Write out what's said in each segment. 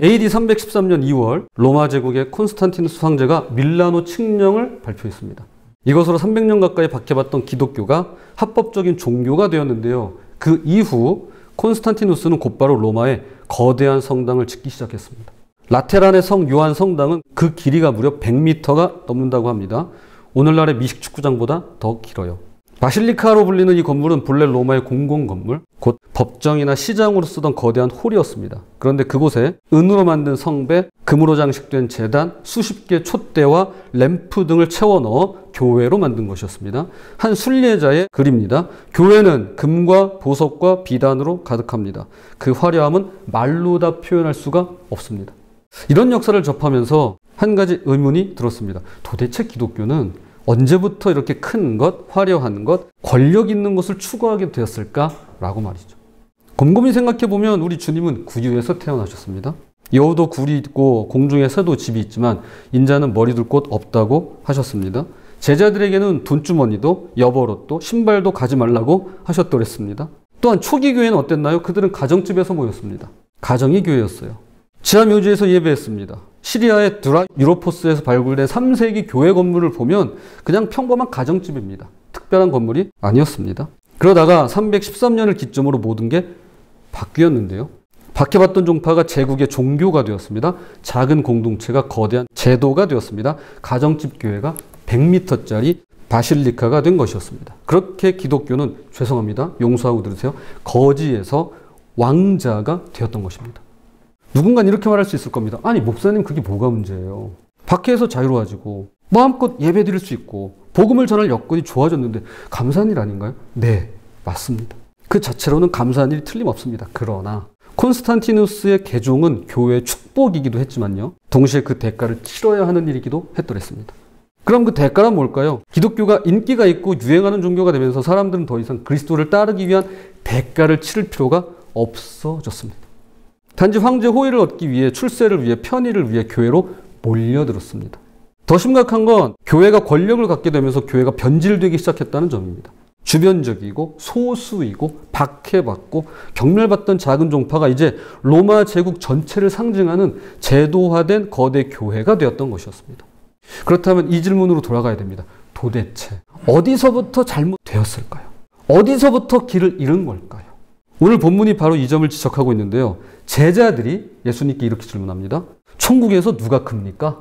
AD 313년 2월 로마 제국의 콘스탄티누스 황제가 밀라노 칙령을 발표했습니다. 이것으로 300년 가까이 박해받던 기독교가 합법적인 종교가 되었는데요. 그 이후 콘스탄티누스는 곧바로 로마에 거대한 성당을 짓기 시작했습니다. 라테란의 성 요한 성당은 그 길이가 무려 100m가 넘는다고 합니다. 오늘날의 미식축구장보다 더 길어요. 바실리카로 불리는 이 건물은 본래 로마의 공공건물, 곧 법정이나 시장으로 쓰던 거대한 홀이었습니다. 그런데 그곳에 은으로 만든 성배, 금으로 장식된 제단, 수십 개의 촛대와 램프 등을 채워 넣어 교회로 만든 것이었습니다. 한 순례자의 글입니다. 교회는 금과 보석과 비단으로 가득합니다. 그 화려함은 말로 다 표현할 수가 없습니다. 이런 역사를 접하면서 한 가지 의문이 들었습니다. 도대체 기독교는 언제부터 이렇게 큰 것, 화려한 것, 권력 있는 것을 추구하게 되었을까라고 말이죠. 곰곰이 생각해보면 우리 주님은 구유에서 태어나셨습니다. 여우도 굴이 있고 공중에 새도 집이 있지만 인자는 머리 둘 곳 없다고 하셨습니다. 제자들에게는 돈주머니도 여벌옷도 신발도 가지 말라고 하셨더랬습니다. 또한 초기 교회는 어땠나요? 그들은 가정집에서 모였습니다. 가정이 교회였어요. 지하묘지에서 예배했습니다. 시리아의 드라 유로포스에서 발굴된 3세기 교회 건물을 보면 그냥 평범한 가정집입니다. 특별한 건물이 아니었습니다. 그러다가 313년을 기점으로 모든 게 바뀌었는데요. 박해받던 종파가 제국의 종교가 되었습니다. 작은 공동체가 거대한 제도가 되었습니다. 가정집 교회가 100m짜리 바실리카가 된 것이었습니다. 그렇게 기독교는, 죄송합니다, 용서하고 들으세요, 거지에서 왕자가 되었던 것입니다. 누군가는 이렇게 말할 수 있을 겁니다. 아니, 목사님, 그게 뭐가 문제예요? 박해에서 자유로워지고 마음껏 예배 드릴 수 있고 복음을 전할 여건이 좋아졌는데 감사한 일 아닌가요? 네, 맞습니다. 그 자체로는 감사한 일이 틀림없습니다. 그러나 콘스탄티누스의 개종은 교회의 축복이기도 했지만요, 동시에 그 대가를 치러야 하는 일이기도 했더랬습니다. 그럼 그 대가란 뭘까요? 기독교가 인기가 있고 유행하는 종교가 되면서 사람들은 더 이상 그리스도를 따르기 위한 대가를 치를 필요가 없어졌습니다. 단지 황제 호의를 얻기 위해, 출세를 위해, 편의를 위해 교회로 몰려들었습니다. 더 심각한 건 교회가 권력을 갖게 되면서 교회가 변질되기 시작했다는 점입니다. 주변적이고 소수이고 박해받고 경멸받던 작은 종파가 이제 로마 제국 전체를 상징하는 제도화된 거대 교회가 되었던 것이었습니다. 그렇다면 이 질문으로 돌아가야 됩니다. 도대체 어디서부터 잘못되었을까요? 어디서부터 길을 잃은 걸까요? 오늘 본문이 바로 이 점을 지적하고 있는데요. 제자들이 예수님께 이렇게 질문합니다. 천국에서 누가 큽니까?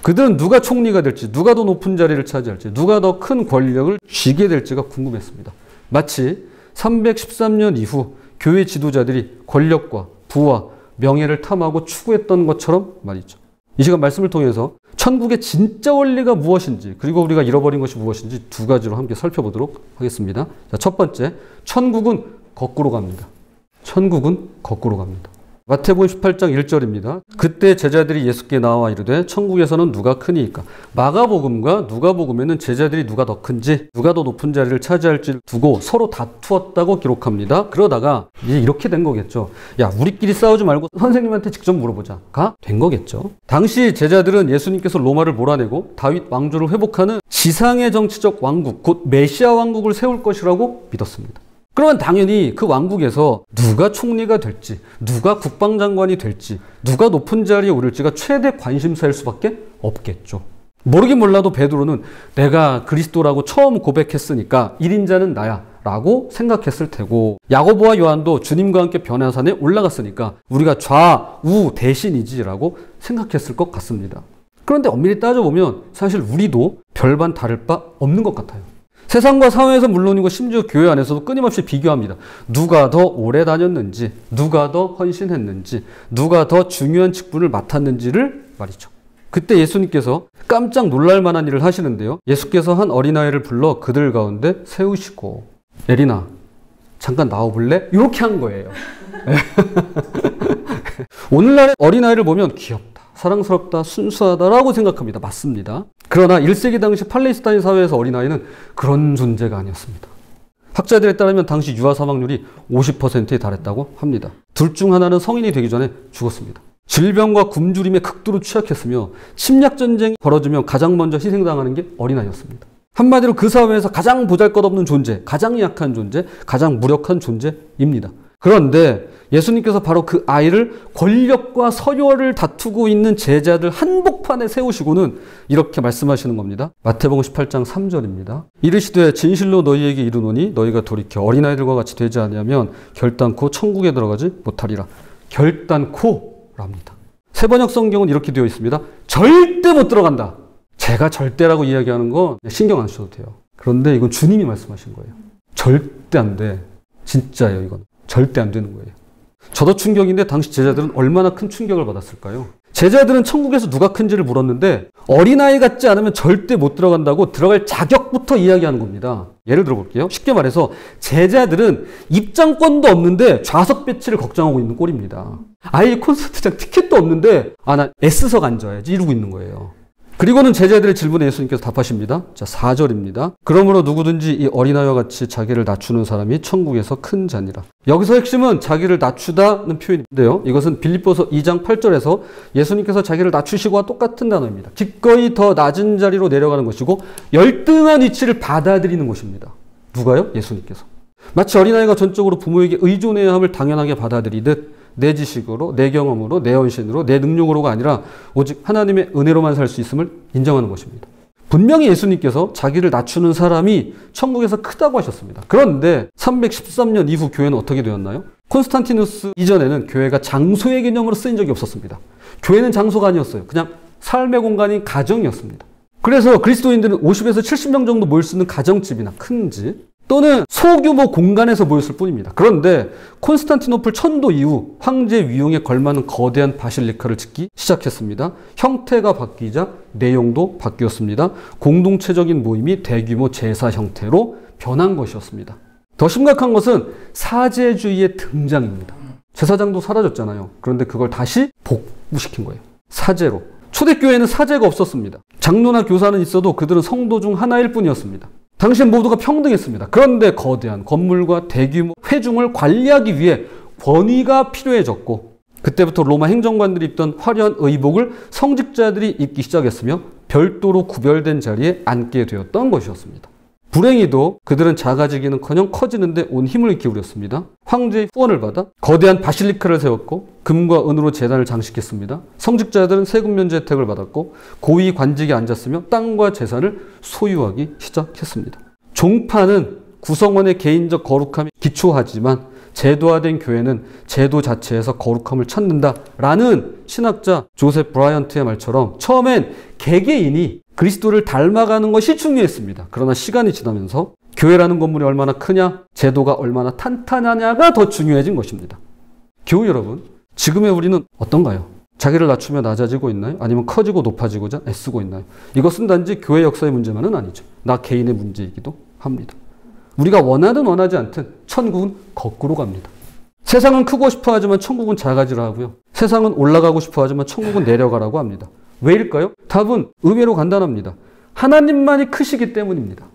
그들은 누가 총리가 될지, 누가 더 높은 자리를 차지할지, 누가 더 큰 권력을 쥐게 될지가 궁금했습니다. 마치 313년 이후 교회 지도자들이 권력과 부와 명예를 탐하고 추구했던 것처럼 말이죠. 이 시간 말씀을 통해서 천국의 진짜 원리가 무엇인지, 그리고 우리가 잃어버린 것이 무엇인지 두 가지로 함께 살펴보도록 하겠습니다. 자, 첫 번째, 천국은 거꾸로 갑니다. 천국은 거꾸로 갑니다. 마태복음 18장 1절입니다. 그때 제자들이 예수께 나와 이르되 천국에서는 누가 크니이까. 마가복음과 누가복음에는 제자들이 누가 더 큰지, 누가 더 높은 자리를 차지할지 두고 서로 다투었다고 기록합니다. 그러다가 이제 이렇게 된 거겠죠. 야, 우리끼리 싸우지 말고 선생님한테 직접 물어보자가 된 거겠죠. 당시 제자들은 예수님께서 로마를 몰아내고 다윗 왕조를 회복하는 지상의 정치적 왕국, 곧 메시아 왕국을 세울 것이라고 믿었습니다. 그러면 당연히 그 왕국에서 누가 총리가 될지, 누가 국방장관이 될지, 누가 높은 자리에 오를지가 최대 관심사일 수밖에 없겠죠. 모르긴 몰라도 베드로는 내가 그리스도라고 처음 고백했으니까 1인자는 나야 라고 생각했을 테고, 야고보와 요한도 주님과 함께 변화산에 올라갔으니까 우리가 좌우 대신이지 라고 생각했을 것 같습니다. 그런데 엄밀히 따져보면 사실 우리도 별반 다를 바 없는 것 같아요. 세상과 사회에서 물론이고 심지어 교회 안에서도 끊임없이 비교합니다. 누가 더 오래 다녔는지, 누가 더 헌신했는지, 누가 더 중요한 직분을 맡았는지를 말이죠. 그때 예수님께서 깜짝 놀랄 만한 일을 하시는데요. 예수께서 한 어린아이를 불러 그들 가운데 세우시고, 예린아, 잠깐 나와볼래? 이렇게 한 거예요. 오늘날의 어린아이를 보면 귀엽다, 사랑스럽다, 순수하다라고 생각합니다. 맞습니다. 그러나 1세기 당시 팔레스타인 사회에서 어린아이는 그런 존재가 아니었습니다. 학자들에 따르면 당시 유아 사망률이 50%에 달했다고 합니다. 둘 중 하나는 성인이 되기 전에 죽었습니다. 질병과 굶주림에 극도로 취약했으며 침략전쟁이 벌어지면 가장 먼저 희생당하는 게 어린아이였습니다. 한마디로 그 사회에서 가장 보잘것없는 존재, 가장 약한 존재, 가장 무력한 존재입니다. 그런데 예수님께서 바로 그 아이를 권력과 서열을 다투고 있는 제자들 한복판에 세우시고는 이렇게 말씀하시는 겁니다. 마태복음 18장 3절입니다. 이르시되 진실로 너희에게 이르노니 너희가 돌이켜 어린아이들과 같이 되지 아니하면 결단코 천국에 들어가지 못하리라. 결단코랍니다. 세번역 성경은 이렇게 되어 있습니다. 절대 못 들어간다. 제가 절대라고 이야기하는 건 신경 안 쓰셔도 돼요. 그런데 이건 주님이 말씀하신 거예요. 절대 안 돼. 진짜예요, 이건. 절대 안 되는 거예요. 저도 충격인데 당시 제자들은 얼마나 큰 충격을 받았을까요? 제자들은 천국에서 누가 큰지를 물었는데 어린아이 같지 않으면 절대 못 들어간다고 들어갈 자격부터 이야기하는 겁니다. 예를 들어 볼게요. 쉽게 말해서 제자들은 입장권도 없는데 좌석 배치를 걱정하고 있는 꼴입니다. 아예 콘서트장 티켓도 없는데 나 S석 앉아야지 이러고 있는 거예요. 그리고는 제자들의 질문에 예수님께서 답하십니다. 자, 4절입니다. 그러므로 누구든지 이 어린아이와 같이 자기를 낮추는 사람이 천국에서 큰 자니라. 여기서 핵심은 자기를 낮추다는 표현인데요. 이것은 빌립보서 2장 8절에서 예수님께서 자기를 낮추시고와 똑같은 단어입니다. 기꺼이 더 낮은 자리로 내려가는 것이고 열등한 위치를 받아들이는 것입니다. 누가요? 예수님께서. 마치 어린아이가 전적으로 부모에게 의존해야 함을 당연하게 받아들이듯 내 지식으로, 내 경험으로, 내 헌신으로, 내 능력으로가 아니라 오직 하나님의 은혜로만 살 수 있음을 인정하는 것입니다. 분명히 예수님께서 자기를 낮추는 사람이 천국에서 크다고 하셨습니다. 그런데 313년 이후 교회는 어떻게 되었나요? 콘스탄티누스 이전에는 교회가 장소의 개념으로 쓰인 적이 없었습니다. 교회는 장소가 아니었어요. 그냥 삶의 공간인 가정이었습니다. 그래서 그리스도인들은 50에서 70명 정도 모일 수 있는 가정집이나 큰 집, 또는 소규모 공간에서 모였을 뿐입니다. 그런데 콘스탄티노플 천도 이후 황제 위용에 걸맞는 거대한 바실리카를 짓기 시작했습니다. 형태가 바뀌자 내용도 바뀌었습니다. 공동체적인 모임이 대규모 제사 형태로 변한 것이었습니다. 더 심각한 것은 사제주의의 등장입니다. 제사장도 사라졌잖아요. 그런데 그걸 다시 복구시킨 거예요. 사제로. 초대교회에는 사제가 없었습니다. 장로나 교사는 있어도 그들은 성도 중 하나일 뿐이었습니다. 당시엔 모두가 평등했습니다. 그런데 거대한 건물과 대규모 회중을 관리하기 위해 권위가 필요해졌고 그때부터 로마 행정관들이 입던 화려한 의복을 성직자들이 입기 시작했으며 별도로 구별된 자리에 앉게 되었던 것이었습니다. 불행히도 그들은 작아지기는커녕 커지는데 온 힘을 기울였습니다. 황제의 후원을 받아 거대한 바실리카를 세웠고 금과 은으로 제단을 장식했습니다. 성직자들은 세금 면제 혜택을 받았고 고위 관직에 앉았으며 땅과 재산을 소유하기 시작했습니다. 종파는 구성원의 개인적 거룩함이 기초하지만 제도화된 교회는 제도 자체에서 거룩함을 찾는다라는 신학자 조셉 브라이언트의 말처럼 처음엔 개개인이 그리스도를 닮아가는 것이 중요했습니다. 그러나 시간이 지나면서 교회라는 건물이 얼마나 크냐, 제도가 얼마나 탄탄하냐가 더 중요해진 것입니다. 교우 여러분, 지금의 우리는 어떤가요? 자기를 낮추며 낮아지고 있나요? 아니면 커지고 높아지고자 애쓰고 있나요? 이것은 단지 교회 역사의 문제만은 아니죠. 나 개인의 문제이기도 합니다. 우리가 원하든 원하지 않든 천국은 거꾸로 갑니다. 세상은 크고 싶어 하지만 천국은 작아지라 하고요. 세상은 올라가고 싶어 하지만 천국은 내려가라고 합니다. 왜일까요? 답은 의외로 간단합니다. 하나님만이 크시기 때문입니다.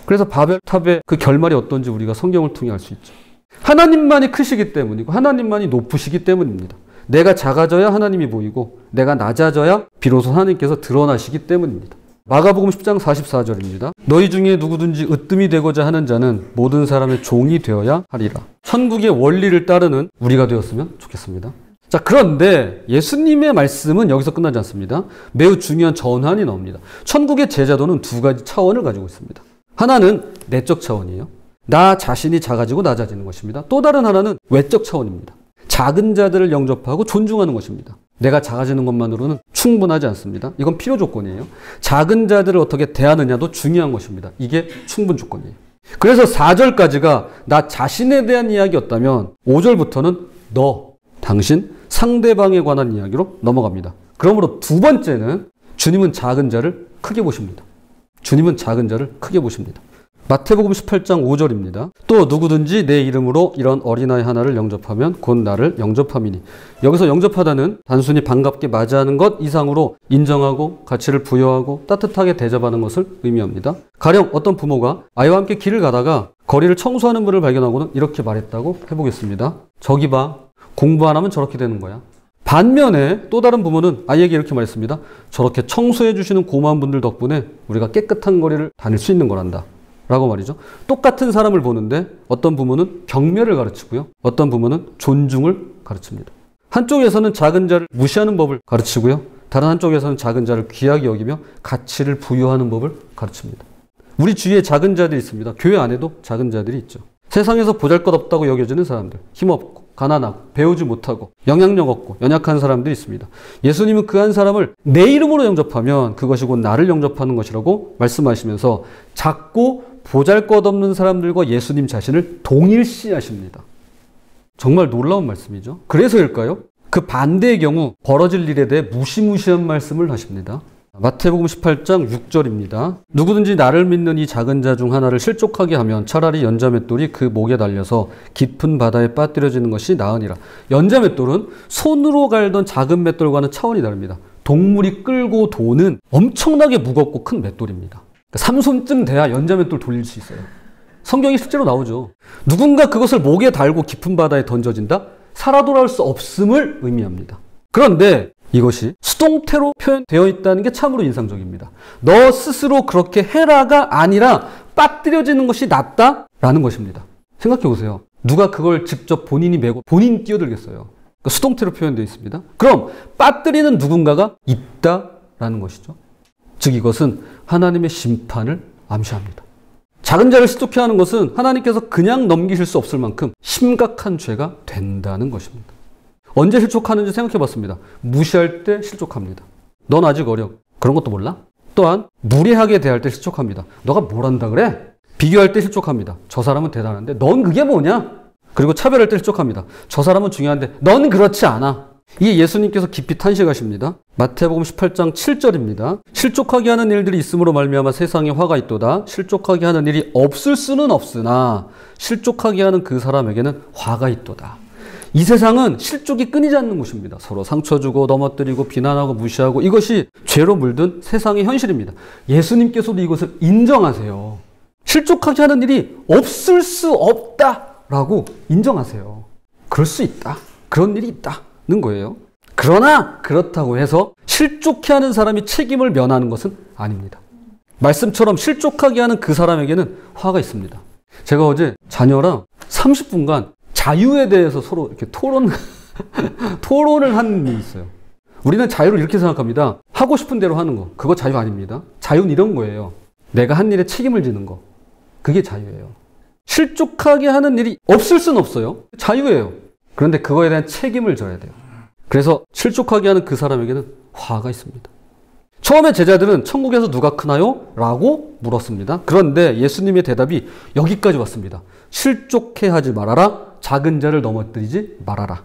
그래서 바벨탑의 그 결말이 어떤지 우리가 성경을 통해 알 수 있죠. 하나님만이 크시기 때문이고 하나님만이 높으시기 때문입니다. 내가 작아져야 하나님이 보이고 내가 낮아져야 비로소 하나님께서 드러나시기 때문입니다. 마가복음 10장 44절입니다. 너희 중에 누구든지 으뜸이 되고자 하는 자는 모든 사람의 종이 되어야 하리라. 천국의 원리를 따르는 우리가 되었으면 좋겠습니다. 자, 그런데 예수님의 말씀은 여기서 끝나지 않습니다. 매우 중요한 전환이 나옵니다. 천국의 제자도는 두 가지 차원을 가지고 있습니다. 하나는 내적 차원이에요. 나 자신이 작아지고 낮아지는 것입니다. 또 다른 하나는 외적 차원입니다. 작은 자들을 영접하고 존중하는 것입니다. 내가 작아지는 것만으로는 충분하지 않습니다. 이건 필요 조건이에요. 작은 자들을 어떻게 대하느냐도 중요한 것입니다. 이게 충분 조건이에요. 그래서 4절까지가 나 자신에 대한 이야기였다면 5절부터는 너, 당신, 상대방에 관한 이야기로 넘어갑니다. 그러므로 두 번째는 주님은 작은 자를 크게 보십니다. 주님은 작은 자를 크게 보십니다. 마태복음 18장 5절입니다. 또 누구든지 내 이름으로 이런 어린아이 하나를 영접하면 곧 나를 영접함이니. 여기서 영접하다는 단순히 반갑게 맞이하는 것 이상으로 인정하고 가치를 부여하고 따뜻하게 대접하는 것을 의미합니다. 가령 어떤 부모가 아이와 함께 길을 가다가 거리를 청소하는 분을 발견하고는 이렇게 말했다고 해보겠습니다. 저기 봐. 공부 안 하면 저렇게 되는 거야. 반면에 또 다른 부모는 아이에게 이렇게 말했습니다. 저렇게 청소해 주시는 고마운 분들 덕분에 우리가 깨끗한 거리를 다닐 수 있는 거란다. 라고 말이죠. 똑같은 사람을 보는데 어떤 부모는 경멸을 가르치고요. 어떤 부모는 존중을 가르칩니다. 한쪽에서는 작은 자를 무시하는 법을 가르치고요. 다른 한쪽에서는 작은 자를 귀하게 여기며 가치를 부여하는 법을 가르칩니다. 우리 주위에 작은 자들이 있습니다. 교회 안에도 작은 자들이 있죠. 세상에서 보잘것없다고 여겨지는 사람들, 힘없고 가난하고 배우지 못하고 영향력 없고 연약한 사람들이 있습니다. 예수님은 그 한 사람을 내 이름으로 영접하면 그것이 곧 나를 영접하는 것이라고 말씀하시면서 작고 보잘것없는 사람들과 예수님 자신을 동일시하십니다. 정말 놀라운 말씀이죠. 그래서일까요? 그 반대의 경우 벌어질 일에 대해 무시무시한 말씀을 하십니다. 마태복음 18장 6절입니다. 누구든지 나를 믿는 이 작은 자 중 하나를 실족하게 하면 차라리 연자맷돌이 그 목에 달려서 깊은 바다에 빠뜨려지는 것이 나으니라. 연자맷돌은 손으로 갈던 작은 맷돌과는 차원이 다릅니다. 동물이 끌고 도는 엄청나게 무겁고 큰 맷돌입니다. 3손쯤 돼야 연자맷돌 돌릴 수 있어요. 성경이 실제로 나오죠. 누군가 그것을 목에 달고 깊은 바다에 던져진다? 살아 돌아올 수 없음을 의미합니다. 그런데 이것이 수동태로 표현되어 있다는 게 참으로 인상적입니다. 너 스스로 그렇게 해라가 아니라 빠뜨려지는 것이 낫다라는 것입니다. 생각해 보세요. 누가 그걸 직접 본인이 메고 본인이 뛰어들겠어요. 그러니까 수동태로 표현되어 있습니다. 그럼 빠뜨리는 누군가가 있다라는 것이죠. 즉 이것은 하나님의 심판을 암시합니다. 작은 자를 실족해 하는 것은 하나님께서 그냥 넘기실 수 없을 만큼 심각한 죄가 된다는 것입니다. 언제 실족하는지 생각해 봤습니다. 무시할 때 실족합니다. 넌 아직 어려. 그런 것도 몰라? 또한 무례하게 대할 때 실족합니다. 너가 뭘 한다 그래? 비교할 때 실족합니다. 저 사람은 대단한데 넌 그게 뭐냐? 그리고 차별할 때 실족합니다. 저 사람은 중요한데 넌 그렇지 않아. 이게 예수님께서 깊이 탄식하십니다. 마태복음 18장 7절입니다. 실족하게 하는 일들이 있음으로 말미암아 세상에 화가 있도다. 실족하게 하는 일이 없을 수는 없으나 실족하게 하는 그 사람에게는 화가 있도다. 이 세상은 실족이 끊이지 않는 곳입니다. 서로 상처 주고 넘어뜨리고 비난하고 무시하고 이것이 죄로 물든 세상의 현실입니다. 예수님께서도 이것을 인정하세요. 실족하게 하는 일이 없을 수 없다라고 인정하세요. 그럴 수 있다. 그런 일이 있다는 거예요. 그러나 그렇다고 해서 실족해 하는 사람이 책임을 면하는 것은 아닙니다. 말씀처럼 실족하게 하는 그 사람에게는 화가 있습니다. 제가 어제 자녀랑 30분간 자유에 대해서 서로 이렇게 토론을 한 일이 있어요. 우리는 자유를 이렇게 생각합니다. 하고 싶은 대로 하는 거. 그거 자유 아닙니다. 자유는 이런 거예요. 내가 한 일에 책임을 지는 거. 그게 자유예요. 실족하게 하는 일이 없을 수는 없어요. 자유예요. 그런데 그거에 대한 책임을 져야 돼요. 그래서 실족하게 하는 그 사람에게는 화가 있습니다. 처음에 제자들은 천국에서 누가 크나요? 라고 물었습니다. 그런데 예수님의 대답이 여기까지 왔습니다. 실족해 하지 말아라. 작은 자를 넘어뜨리지 말아라.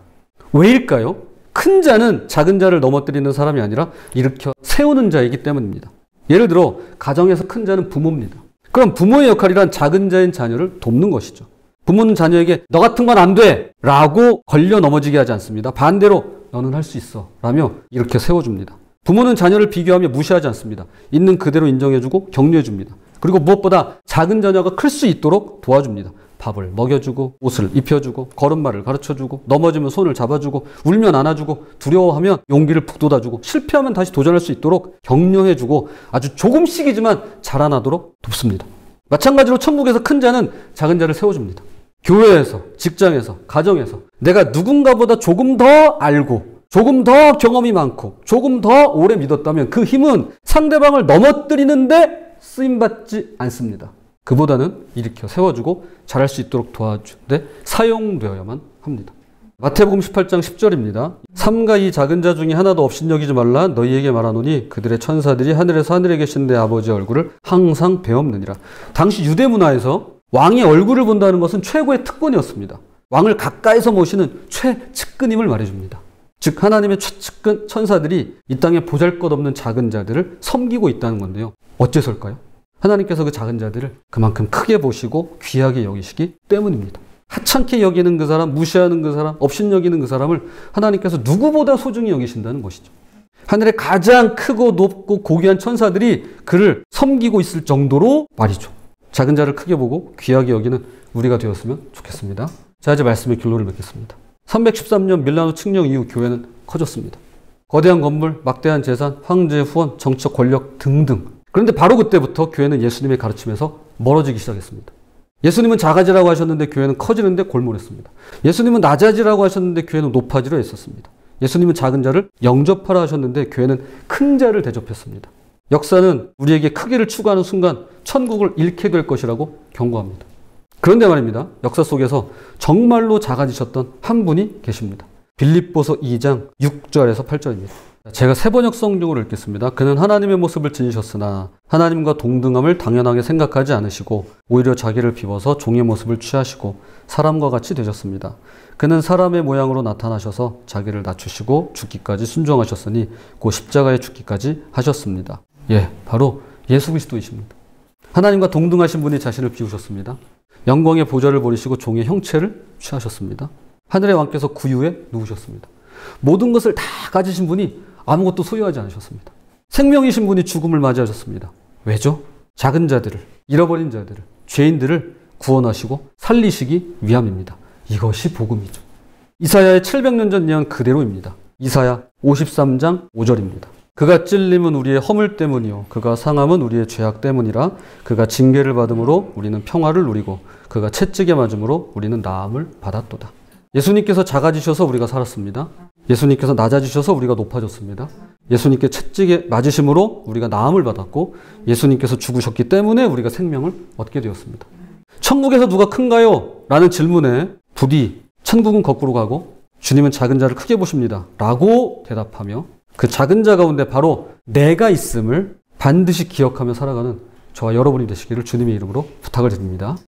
왜일까요? 큰 자는 작은 자를 넘어뜨리는 사람이 아니라 일으켜 세우는 자이기 때문입니다. 예를 들어 가정에서 큰 자는 부모입니다. 그럼 부모의 역할이란 작은 자인 자녀를 돕는 것이죠. 부모는 자녀에게 너 같은 건 안 돼! 라고 걸려 넘어지게 하지 않습니다. 반대로 너는 할 수 있어! 라며 이렇게 세워줍니다. 부모는 자녀를 비교하며 무시하지 않습니다. 있는 그대로 인정해주고 격려해줍니다. 그리고 무엇보다 작은 자녀가 클 수 있도록 도와줍니다. 밥을 먹여주고 옷을 입혀주고 걸음마를 가르쳐주고 넘어지면 손을 잡아주고 울면 안아주고 두려워하면 용기를 북돋아주고 실패하면 다시 도전할 수 있도록 격려해주고 아주 조금씩이지만 자라나도록 돕습니다. 마찬가지로 천국에서 큰 자는 작은 자를 세워줍니다. 교회에서, 직장에서, 가정에서 내가 누군가보다 조금 더 알고 조금 더 경험이 많고 조금 더 오래 믿었다면 그 힘은 상대방을 넘어뜨리는데 쓰임받지 않습니다. 그보다는 일으켜 세워주고 잘할 수 있도록 도와주는데 사용되어야만 합니다. 마태복음 18장 10절입니다. 삼가 이 작은 자 중에 하나도 업신여기지 말라 너희에게 말하노니 그들의 천사들이 하늘에서 하늘에 계신 내 아버지의 얼굴을 항상 배옵느니라. 당시 유대 문화에서 왕의 얼굴을 본다는 것은 최고의 특권이었습니다. 왕을 가까이서 모시는 최측근임을 말해줍니다. 즉 하나님의 최측근 천사들이 이 땅에 보잘것없는 작은 자들을 섬기고 있다는 건데요. 어째서일까요? 하나님께서 그 작은 자들을 그만큼 크게 보시고 귀하게 여기시기 때문입니다. 하찮게 여기는 그 사람, 무시하는 그 사람, 업신여기는 그 사람을 하나님께서 누구보다 소중히 여기신다는 것이죠. 하늘에 가장 크고 높고 고귀한 천사들이 그를 섬기고 있을 정도로 말이죠. 작은 자를 크게 보고 귀하게 여기는 우리가 되었으면 좋겠습니다. 자, 이제 말씀의 결론을 맺겠습니다. 313년 밀라노 칙령 이후 교회는 커졌습니다. 거대한 건물, 막대한 재산, 황제의 후원, 정치적 권력 등등. 그런데 바로 그때부터 교회는 예수님의 가르침에서 멀어지기 시작했습니다. 예수님은 작아지라고 하셨는데 교회는 커지는데 골몰했습니다. 예수님은 낮아지라고 하셨는데 교회는 높아지려 했었습니다. 예수님은 작은 자를 영접하라 하셨는데 교회는 큰 자를 대접했습니다. 역사는 우리에게 크기를 추구하는 순간 천국을 잃게 될 것이라고 경고합니다. 그런데 말입니다. 역사 속에서 정말로 작아지셨던 한 분이 계십니다. 빌립보서 2장 6절에서 8절입니다. 제가 세번역 성경으로 읽겠습니다. 그는 하나님의 모습을 지니셨으나 하나님과 동등함을 당연하게 생각하지 않으시고 오히려 자기를 비워서 종의 모습을 취하시고 사람과 같이 되셨습니다. 그는 사람의 모양으로 나타나셔서 자기를 낮추시고 죽기까지 순종하셨으니 곧 십자가에 죽기까지 하셨습니다. 예, 바로 예수 그리스도이십니다. 하나님과 동등하신 분이 자신을 비우셨습니다. 영광의 보좌를 버리시고 종의 형체를 취하셨습니다. 하늘의 왕께서 구유에 누우셨습니다. 모든 것을 다 가지신 분이 아무것도 소유하지 않으셨습니다. 생명이신 분이 죽음을 맞이하셨습니다. 왜죠? 작은 자들을, 잃어버린 자들을, 죄인들을 구원하시고 살리시기 위함입니다. 이것이 복음이죠. 이사야의 700년 전 예언 그대로입니다. 이사야 53장 5절입니다. 그가 찔림은 우리의 허물 때문이요 그가 상함은 우리의 죄악 때문이라. 그가 징계를 받음으로 우리는 평화를 누리고 그가 채찍에 맞음으로 우리는 나음을 받았도다. 예수님께서 작아지셔서 우리가 살았습니다. 예수님께서 낮아지셔서 우리가 높아졌습니다. 예수님께 채찍에 맞으심으로 우리가 나음을 받았고 예수님께서 죽으셨기 때문에 우리가 생명을 얻게 되었습니다. 천국에서 누가 큰가요? 라는 질문에 부디 천국은 거꾸로 가고 주님은 작은 자를 크게 보십니다. 라고 대답하며 그 작은 자 가운데 바로 내가 있음을 반드시 기억하며 살아가는 저와 여러분이 되시기를 주님의 이름으로 부탁을 드립니다.